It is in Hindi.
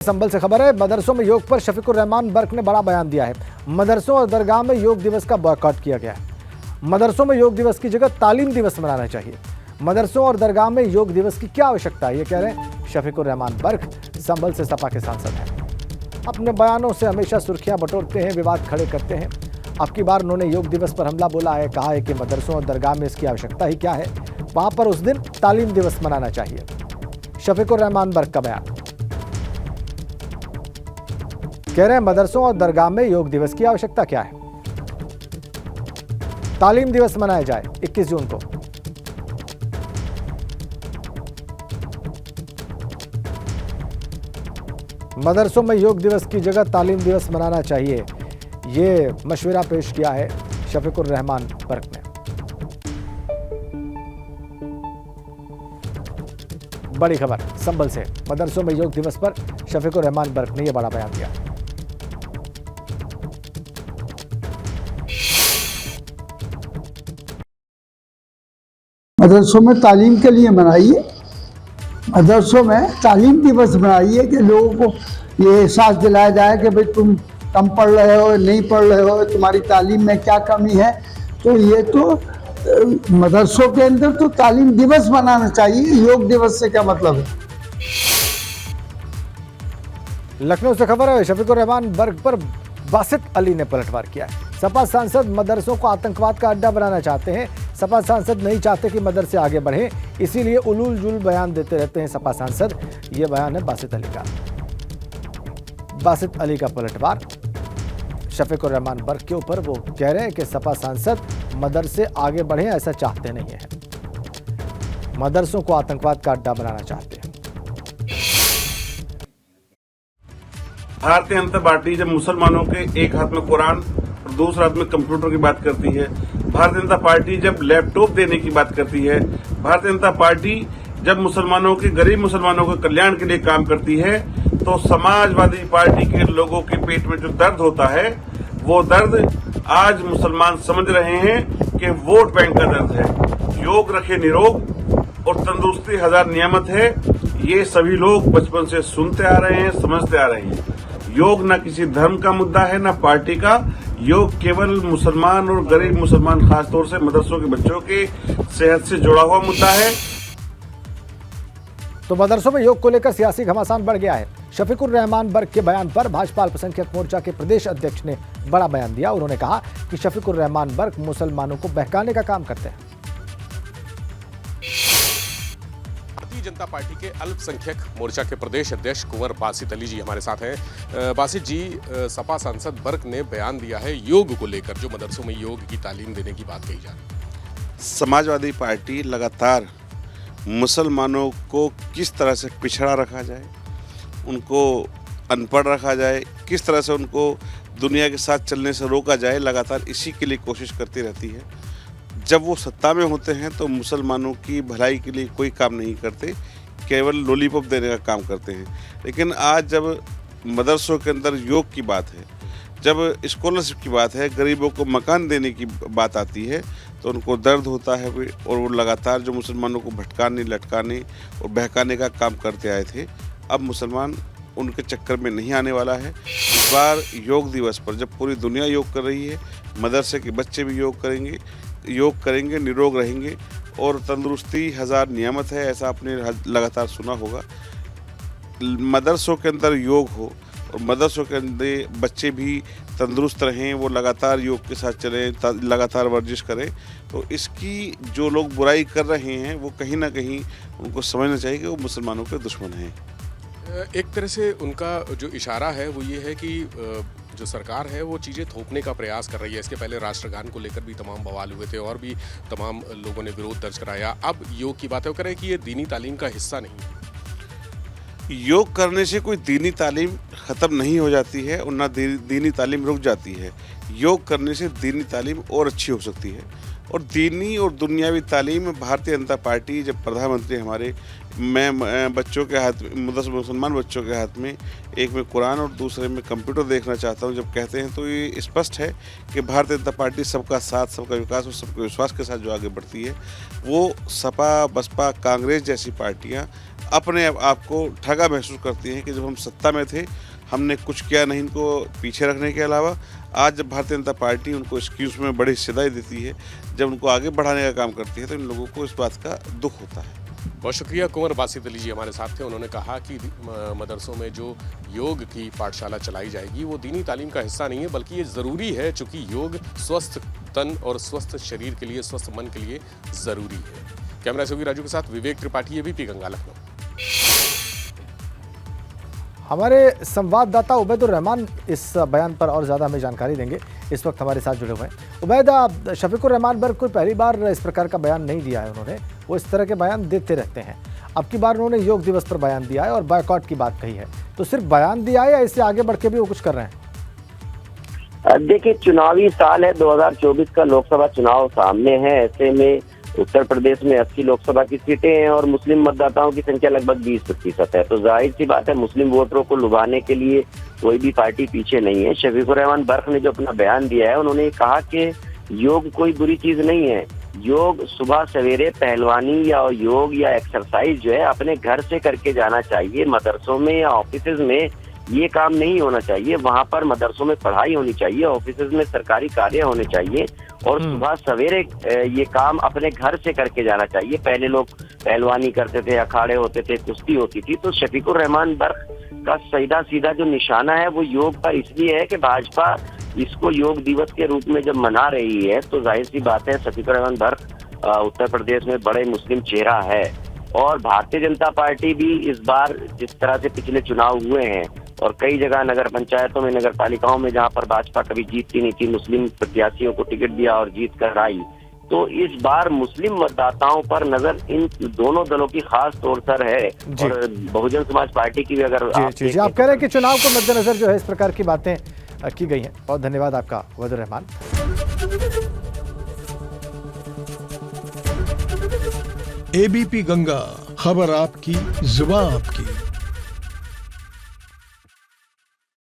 संबल से खबर है, मदरसों में योग पर शफीकुर रहमान बर्क ने बड़ा बयान दिया है। मदरसों और दरगाह में योग दिवस का बॉयकॉट किया गया है। मदरसों में योग दिवस की जगह तालीम दिवस मनाना चाहिए। मदरसों और दरगाह में योग दिवस की क्या आवश्यकता है, ये कह रहे हैं शफीकुर रहमान बर्क, संबल से सपा के सांसद हैं। अपने बयानों से हमेशा सुर्खियां बटोरते हैं, विवाद खड़े करते हैं। अब की बार उन्होंने योग दिवस पर हमला बोला है, कहा है कि मदरसों और दरगाह में इसकी आवश्यकता ही क्या है, वहां पर उस दिन तालीम दिवस मनाना चाहिए। शफीकुर रहमान बर्क का बयान, कह रहे हैं मदरसों और दरगाह में योग दिवस की आवश्यकता क्या है, तालीम दिवस मनाया जाए 21 जून को। मदरसों में योग दिवस की जगह तालीम दिवस मनाना चाहिए, ये मशवरा पेश किया है शफीकुर रहमान बर्क ने। बड़ी खबर संबल से, मदरसों में योग दिवस पर शफीकुर रहमान बर्क ने यह बड़ा बयान दिया। मदरसों में तालीम के लिए मनाइए, मदरसों में तालीम दिवस मनाइए कि लोगों को ये एहसास दिलाया जाए कि भाई तुम कम पढ़ रहे हो, नहीं पढ़ रहे हो, तुम्हारी तालीम में क्या कमी है। तो ये तो मदरसों के अंदर तो तालीम दिवस मनाना चाहिए, योग दिवस से क्या मतलब है। लखनऊ से खबर है, शफीकुर रहमान बर्क पर बासित अली ने पलटवार किया है। सपा सांसद मदरसों को आतंकवाद का अड्डा बनाना चाहते हैं। सपा सांसद नहीं चाहते कि मदरसे आगे बढ़े, इसीलिए उलूल जुल बयान देते रहते हैं सपा सांसद। ये बयान है बासित अली का। बासित अली का पलटवार शफीकुर रहमान बर्क के ऊपर। वो कह रहे हैं कि सपा सांसद मदरसे आगे बढ़े ऐसा चाहते नहीं है, मदरसों को आतंकवाद का अड्डा बनाना चाहते हैं। भारतीय जनता पार्टी जब मुसलमानों के एक हाथ में कुरान और दूसरे हाथ में कंप्यूटर की बात करती है, भारतीय जनता पार्टी जब लैपटॉप देने की बात करती है, भारतीय जनता पार्टी जब मुसलमानों के, गरीब मुसलमानों के कल्याण के लिए काम करती है, तो समाजवादी पार्टी के लोगों के पेट में जो दर्द होता है, वो दर्द आज मुसलमान समझ रहे हैं कि वोट बैंक का दर्द है। योग रखे निरोग और तंदुरुस्ती हजार नियामत है, ये सभी लोग बचपन से सुनते आ रहे हैं, समझते आ रहे हैं। योग न किसी धर्म का मुद्दा है, न पार्टी का। योग केवल मुसलमान और गरीब मुसलमान, खासतौर से मदरसों के बच्चों के सेहत से जुड़ा हुआ मुद्दा है। तो मदरसों में योग को लेकर सियासी घमासान बढ़ गया है। शफीकुर रहमान बर्क के बयान पर भाजपा अल्पसंख्यक मोर्चा के प्रदेश अध्यक्ष ने बड़ा बयान दिया। उन्होंने कहा कि शफीकुर रहमान बर्क मुसलमानों को बहकाने का काम करते हैं। भारतीय जनता पार्टी के अल्पसंख्यक मोर्चा के प्रदेश अध्यक्ष कुंवर बासित अली जी हमारे साथ हैं। बासित जी, सपा सांसद बर्क ने बयान दिया है योग को लेकर, जो मदरसों में योग की तालीम देने की बात कही जा रही है। समाजवादी पार्टी लगातार मुसलमानों को किस तरह से पिछड़ा रखा जाए, उनको अनपढ़ रखा जाए, किस तरह से उनको दुनिया के साथ चलने से रोका जाए, लगातार इसी के लिए कोशिश करती रहती है। जब वो सत्ता में होते हैं तो मुसलमानों की भलाई के लिए कोई काम नहीं करते, केवल लॉलीपॉप देने का काम करते हैं। लेकिन आज जब मदरसों के अंदर योग की बात है, जब स्कॉलरशिप की बात है, गरीबों को मकान देने की बात आती है, तो उनको दर्द होता है। और वो लगातार जो मुसलमानों को भटकाने, लटकाने और बहकाने का काम करते आए थे, अब मुसलमान उनके चक्कर में नहीं आने वाला है। इस बार योग दिवस पर जब पूरी दुनिया योग कर रही है, मदरसे के बच्चे भी योग करेंगे, निरोग रहेंगे और तंदुरुस्ती हजार नियामत है, ऐसा आपने लगातार सुना होगा। मदरसों के अंदर योग हो और मदरसों के अंदर बच्चे भी तंदुरुस्त रहें, वो लगातार योग के साथ चलें, लगातार वर्जिश करें, तो इसकी जो लोग बुराई कर रहे हैं वो कहीं ना कहीं उनको समझना चाहिए कि वो मुसलमानों के दुश्मन हैं। एक तरह से उनका जो इशारा है वो ये है कि जो सरकार है वो चीज़ें थोपने का प्रयास कर रही है। इसके पहले राष्ट्रगान को लेकर भी तमाम बवाल हुए थे और भी तमाम लोगों ने विरोध दर्ज कराया। अब योग की बात है, वो कह रहे हैं कि ये दीनी तालीम का हिस्सा नहीं है। योग करने से कोई दीनी तालीम ख़त्म नहीं हो जाती है और ना दीनी तालीम रुक जाती है। योग करने से दीनी तालीम और अच्छी हो सकती है। और दीनी और दुनियावी तालीम भारतीय जनता पार्टी, जब प्रधानमंत्री हमारे, मैं बच्चों के हाथ में, मुसलमान बच्चों के हाथ में, एक में कुरान और दूसरे में कंप्यूटर देखना चाहता हूं, जब कहते हैं तो ये स्पष्ट है कि भारतीय जनता पार्टी सबका साथ, सबका विकास और सबके विश्वास के साथ जो आगे बढ़ती है, वो सपा, बसपा, कांग्रेस जैसी पार्टियां अपने आप को ठगा महसूस करती हैं कि जब हम सत्ता में थे हमने कुछ किया नहीं इनको पीछे रखने के अलावा। आज जब भारतीय जनता पार्टी उनको एक्सक्यूज में बड़ी हिस्सेदारी देती है, जब उनको आगे बढ़ाने का काम करती है, तो इन लोगों को इस बात का दुख होता है। बहुत शुक्रिया। कुंवर बासित अली जी हमारे साथ थे। उन्होंने कहा कि मदरसों में जो योग की पाठशाला चलाई जाएगी वो दीनी तालीम का हिस्सा नहीं है, बल्कि ये ज़रूरी है, चूँकि योग स्वस्थ तन और स्वस्थ शरीर के लिए, स्वस्थ मन के लिए ज़रूरी है। कैमरा सहयोगी राजू के साथ विवेक त्रिपाठी, एबीपी गंगा, लखनऊ। हमारे संवाददाता उबैदुर रहमान इस बयान पर और ज़्यादा हमें जानकारी देंगे, इस वक्त हमारे साथ जुड़े हुए हैं। उबैद, शफीकुर रहमान बर्क कोई पहली बार इस प्रकार का बयान नहीं दिया है उन्होंने, वो इस तरह के बयान देते रहते हैं। अब की बार उन्होंने योग दिवस पर बयान दिया है और बायकॉट की बात कही है, तो सिर्फ बयान दिया है या इससे आगे बढ़ के भी वो कुछ कर रहे हैं? देखिए, चुनावी साल है, 2024 का लोकसभा चुनाव सामने है। ऐसे में उत्तर प्रदेश में 80 लोकसभा की सीटें हैं और मुस्लिम मतदाताओं की संख्या लगभग 20% है, तो जाहिर सी बात है मुस्लिम वोटरों को लुभाने के लिए कोई भी पार्टी पीछे नहीं है। शफीकुर रहमान बर्क ने जो अपना बयान दिया है, उन्होंने कहा कि योग कोई बुरी चीज नहीं है। योग सुबह सवेरे पहलवानी या योग या एक्सरसाइज जो है अपने घर से करके जाना चाहिए। मदरसों में या ऑफिसेज में ये काम नहीं होना चाहिए। वहां पर मदरसों में पढ़ाई होनी चाहिए, ऑफिसेज में सरकारी कार्य होने चाहिए और सुबह सवेरे ये काम अपने घर से करके जाना चाहिए। पहले लोग पहलवानी करते थे, अखाड़े होते थे, कुश्ती होती थी। तो शफीकुर रहमान बर्क का सीधा सीधा जो निशाना है वो योग पर इसलिए है कि भाजपा इसको योग दिवस के रूप में जब मना रही है, तो जाहिर सी बात है शफीकुर रहमान बर्क उत्तर प्रदेश में बड़े मुस्लिम चेहरा है। और भारतीय जनता पार्टी भी इस बार जिस तरह से पिछले चुनाव हुए हैं और कई जगह नगर पंचायतों में, नगर पालिकाओं में जहां पर भाजपा कभी जीतती नहीं थी, मुस्लिम प्रत्याशियों को टिकट दिया और जीत कर आई, तो इस बार मुस्लिम मतदाताओं पर नजर इन दोनों दलों की खास तौर पर है। और बहुजन समाज पार्टी की भी अगर आप कह रहे हैं कि चुनाव को मद्देनजर जो है इस प्रकार की बातें की गई हैं। बहुत धन्यवाद आपका उबैदुर रहमान। एबीपी गंगा, खबर आपकी, जुबान आपकी।